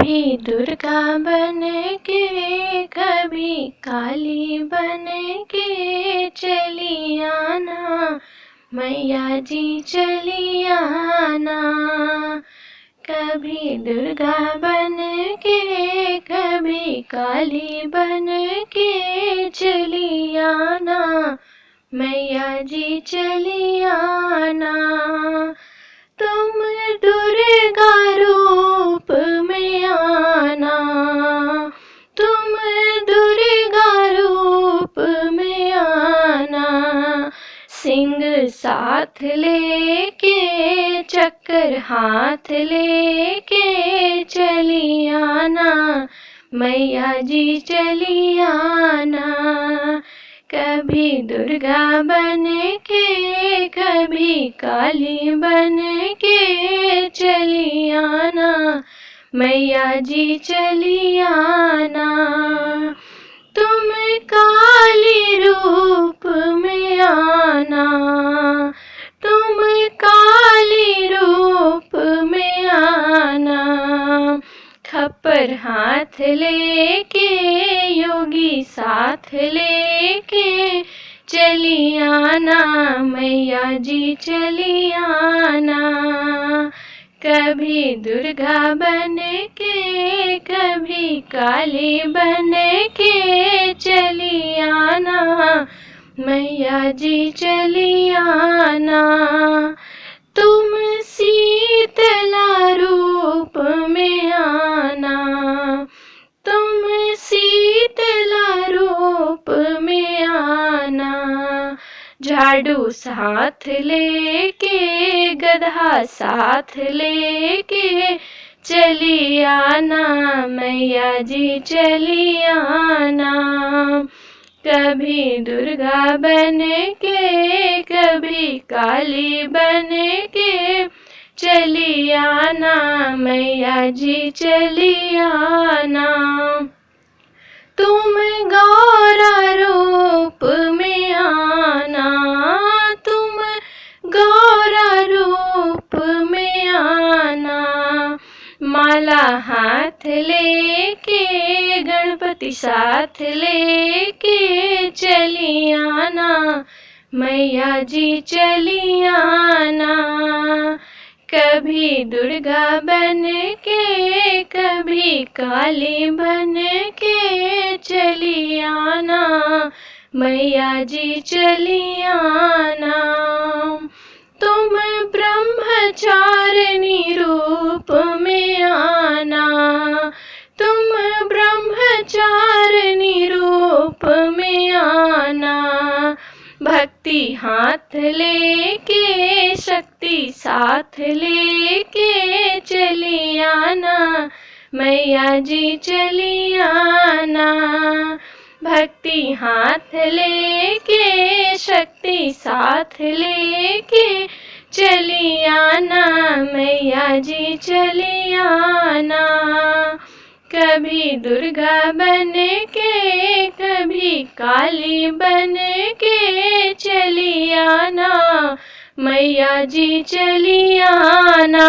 कभी दुर्गा बन के कभी काली बन के चली आना, मैया जी चली आना। कभी दुर्गा बन के कभी काली बन के चली आना, मैया जी चली आना। तुम दुर्गा रूप में आना, तुम दुर्गा रूप में आना। सिंह साथ लेके चक्कर हाथ लेके चली आना, मैया जी चली आना। कभी दुर्गा बन के कभी काली बन के चली आना, मैया जी चली आना। तुम काली रूप में आना, तुम काली रूप में आना। खप्पर हाथ लेके योगी साथ लेके चली आना, मैया जी चली आना। कभी दुर्गा बन के कभी काली बन के चली आना, मैया जी चली आना। तुम शीतला रूप में आना, तुम शीतला रूप में आना। झाड़ू साथ लेके गधा साथ लेके चली आना, मैया जी चली आना। कभी दुर्गा बन के कभी काली बन के चली आना, मैया जी चली आना। तुम गौरा रूप में आना, तुम गौरा रूप में आना। माला हाथ लेके गणपति साथ लेके चली आना, मैया जी चली आना। कभी दुर्गा बन के कभी काली बन के चली आना, मैया जी चली आना। तुम ब्रह्मचारिणी रूप में आना, तुम ब्रह्मचारिणी रूप में आना। भक्ति हाथ लेके शक्ति साथ लेके चली आना, मैया जी चली आना। भक्ति हाथ लेके शक्ति साथ लेके चली आना, मैया जी चली आना। कभी दुर्गा बन के कभी काली बन के चली आना, मैया जी चली आना।